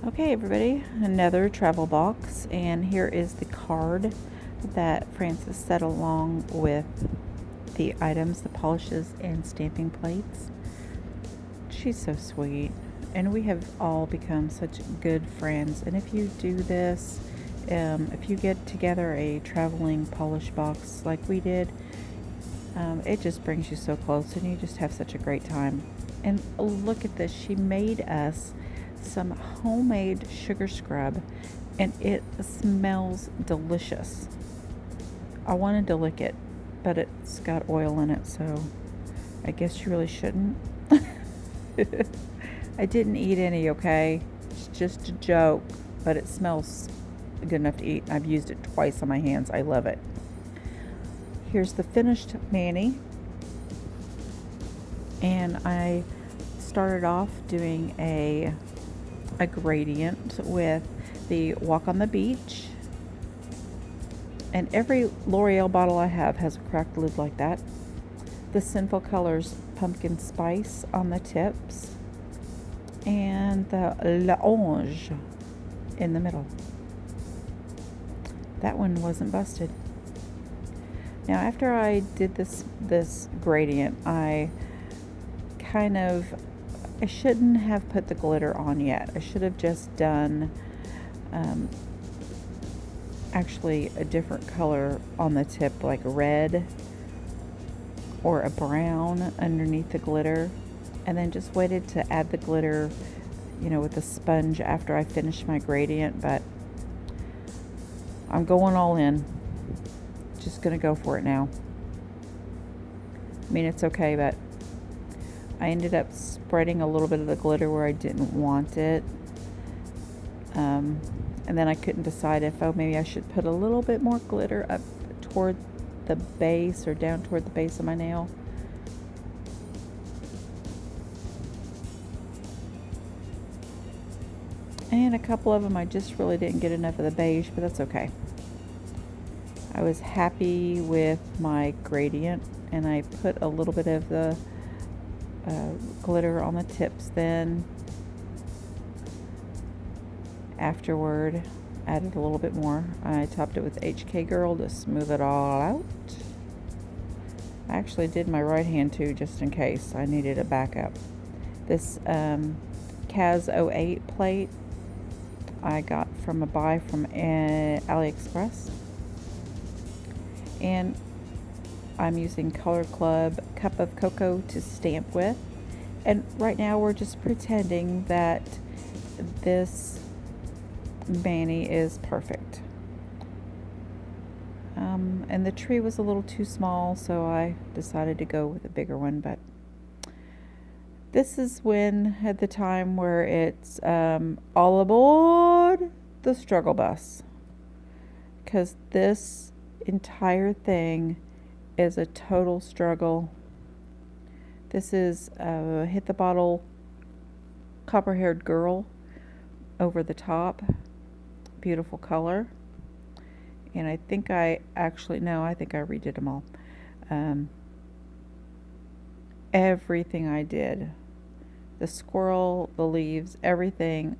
Okay, everybody, another travel box, and here is the card that Frances set along with the items, the polishes, and stamping plates. She's so sweet, and we have all become such good friends. And if you do this, if you get together a traveling polish box like we did, it just brings you so close, and you just have such a great time. And look at this, she made us some homemade sugar scrub, and it smells delicious. I wanted to lick it, but it's got oil in it, so I guess you really shouldn't. I didn't eat any, okay? It's just a joke, but it smells good enough to eat. I've used it twice on my hands. I love it. Here's the finished mani, and I started off doing a gradient with the Walk on the Beach, and every L'Oreal bottle I have has a cracked lid like that. The Sinful Colors Pumpkin Spice on the tips, and the L'Orange in the middle. That one wasn't busted. Now after I did this gradient, I shouldn't have put the glitter on yet. I should have just done actually a different color on the tip, like red or a brown underneath the glitter, and then just waited to add the glitter, with the sponge after I finished my gradient. But I'm going all in. Just gonna go for it now. I mean, it's okay, but I ended up spreading a little bit of the glitter where I didn't want it. And then I couldn't decide if, maybe I should put a little bit more glitter up toward the base or down toward the base of my nail. And a couple of them I just really didn't get enough of the beige, but that's okay. I was happy with my gradient, and I put a little bit of the glitter on the tips. Then afterward, added a little bit more. I topped it with HK Girl to smooth it all out. I actually did my right hand too, just in case I needed a backup. This Kaz 08 plate I got from a buy from AliExpress, and I'm using Color Club Cup of Cocoa to stamp with. And right now we're just pretending that this mani is perfect. And the tree was a little too small, so I decided to go with a bigger one. But this is at the time where it's all aboard the struggle bus, because this entire thing is a total struggle. This is Hit the Bottle Copper-Haired Girl over the top. Beautiful color. And I think I redid them all. Everything I did, the squirrel, the leaves, everything,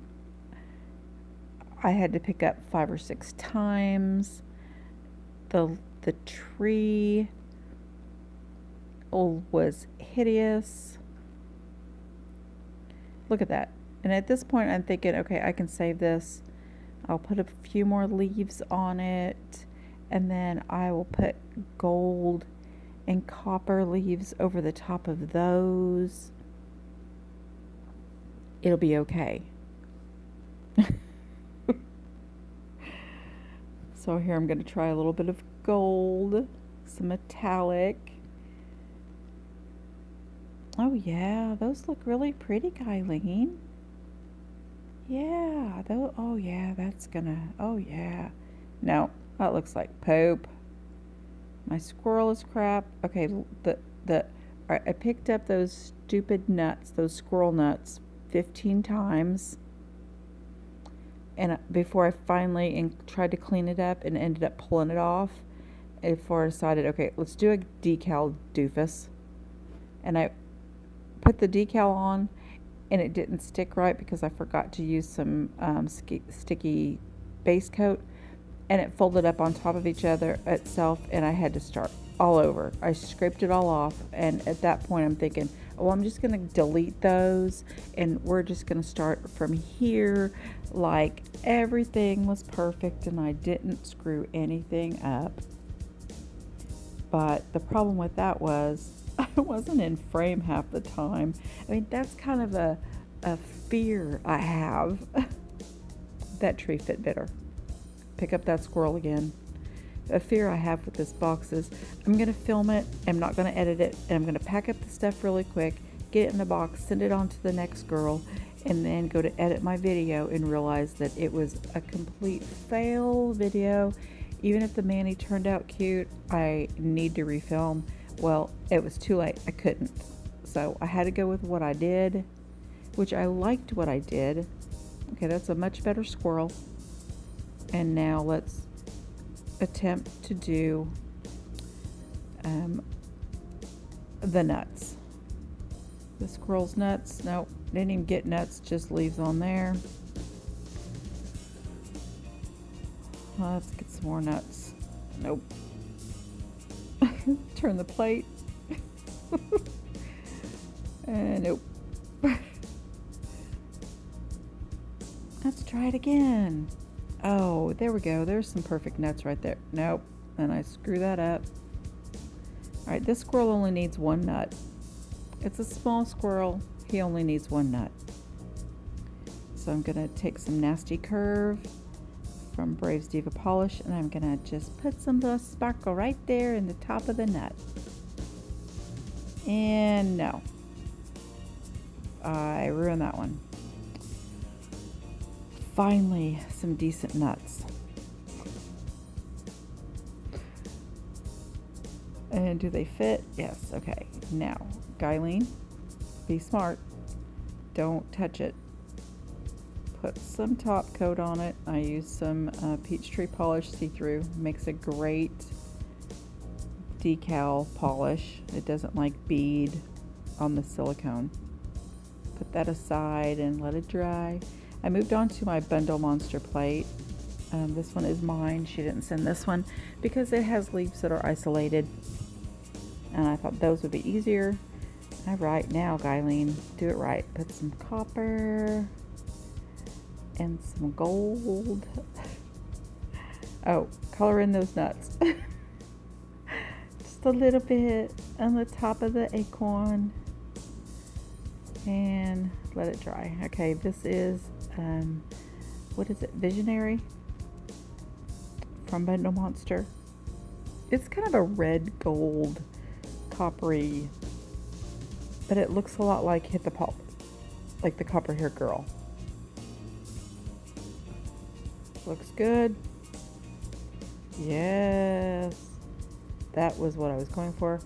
I had to pick up 5 or 6 times. The tree was hideous. Look at that. And at this point I'm thinking, okay, I can save this. I'll put a few more leaves on it, and then I will put gold and copper leaves over the top of those. It'll be okay. So here I'm going to try a little bit of gold, some metallic. Oh yeah, those look really pretty, Kylene. Yeah, oh yeah, oh yeah. No, that looks like poop. My squirrel is crap. Okay, I picked up those stupid nuts, those squirrel nuts, 15 times. And before I finally tried to clean it up and ended up pulling it off, before I decided, okay, let's do a decal doofus. And I put the decal on, and it didn't stick right because I forgot to use some sticky base coat, and it folded up on top of each other itself, and I had to start all over. I scraped it all off, and at that point I'm thinking, oh, I'm just gonna delete those and we're just gonna start from here, like everything was perfect and I didn't screw anything up. But the problem with that was I wasn't in frame half the time. I mean, that's kind of a fear I have. That tree fit better. Pick up that squirrel again. A fear I have with this box is I'm going to film it, I'm not going to edit it, and I'm going to pack up the stuff really quick, get it in the box, send it on to the next girl, and then go to edit my video and realize that it was a complete fail video. Even if the mani turned out cute, I need to refilm. Well, it was too late. I couldn't. So I had to go with what I did, which I liked what I did. Okay, that's a much better squirrel. And now let's attempt to do the nuts. The squirrel's nuts. Nope, didn't even get nuts, just leaves on there. Let's get some more nuts. Nope. Turn the plate. And nope. Let's try it again. Oh, there we go. There's some perfect nuts right there. Nope. And I screw that up. Alright, this squirrel only needs one nut. It's a small squirrel. He only needs one nut. So I'm going to take some Nasty Curve from Braves Diva Polish, and I'm going to just put some little sparkle right there in the top of the nut. And no. I ruined that one. Finally, some decent nuts. And do they fit? Yes, okay. Now, Guyleen, be smart. Don't touch it. Put some top coat on it. I use some Peachtree Polish see-through. Makes a great decal polish. It doesn't like bead on the silicone. Put that aside and let it dry. I moved on to my Bundle Monster plate. This one is mine. She didn't send this one because it has leaves that are isolated. And I thought those would be easier. All right, now, Guyleen, do it right. Put some copper and some gold. Oh, color in those nuts. Just a little bit on the top of the acorn. And let it dry. Okay, this is, what is it, Visionary from Bundle Monster. It's kind of a red gold coppery, but it looks a lot like Hit the Pop, like the Copper Hair Girl. Looks good. Yes, that was what I was going for.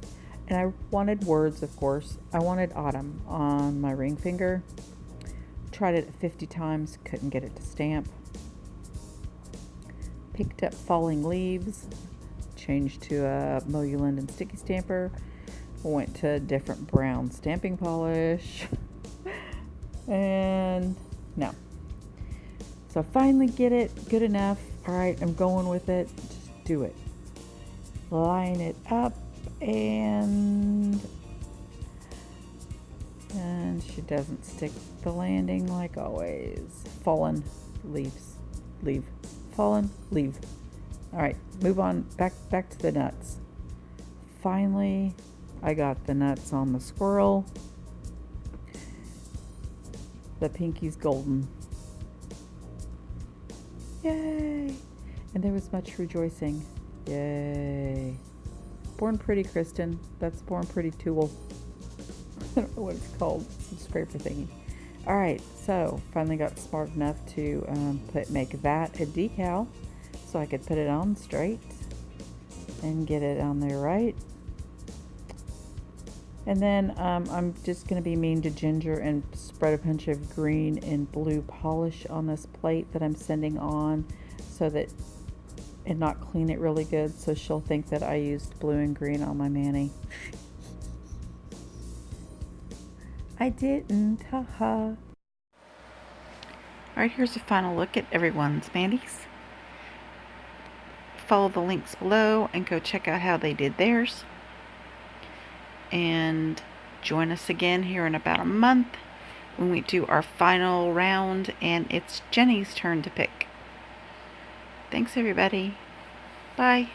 And I wanted words, of course. I wanted autumn on my ring finger. Tried it 50 times, couldn't get it to stamp. Picked up falling leaves, changed to a Moyu Linden sticky stamper. Went to a different brown stamping polish. And no. So I finally get it good enough. All right, I'm going with it. Just do it. Line it up. And she doesn't stick the landing like always. Fallen leaves. Leave. Fallen, leave. All right, move on. Back to the nuts. Finally, I got the nuts on the squirrel. The pinky's golden. Yay! And there was much rejoicing. Yay! Born Pretty, Kristen. That's Born Pretty tool. I don't know what it's called. Some scraper thingy. Alright, so finally got smart enough to make that a decal so I could put it on straight and get it on there right. And then I'm just going to be mean to Ginger and spread a bunch of green and blue polish on this plate that I'm sending on so that, and not clean it really good so she'll think that I used blue and green on my mani. I didn't. Haha. Alright, here's a final look at everyone's manis. Follow the links below and go check out how they did theirs. And join us again here in about a month when we do our final round and it's Jenny's turn to pick. Thanks everybody. Bye.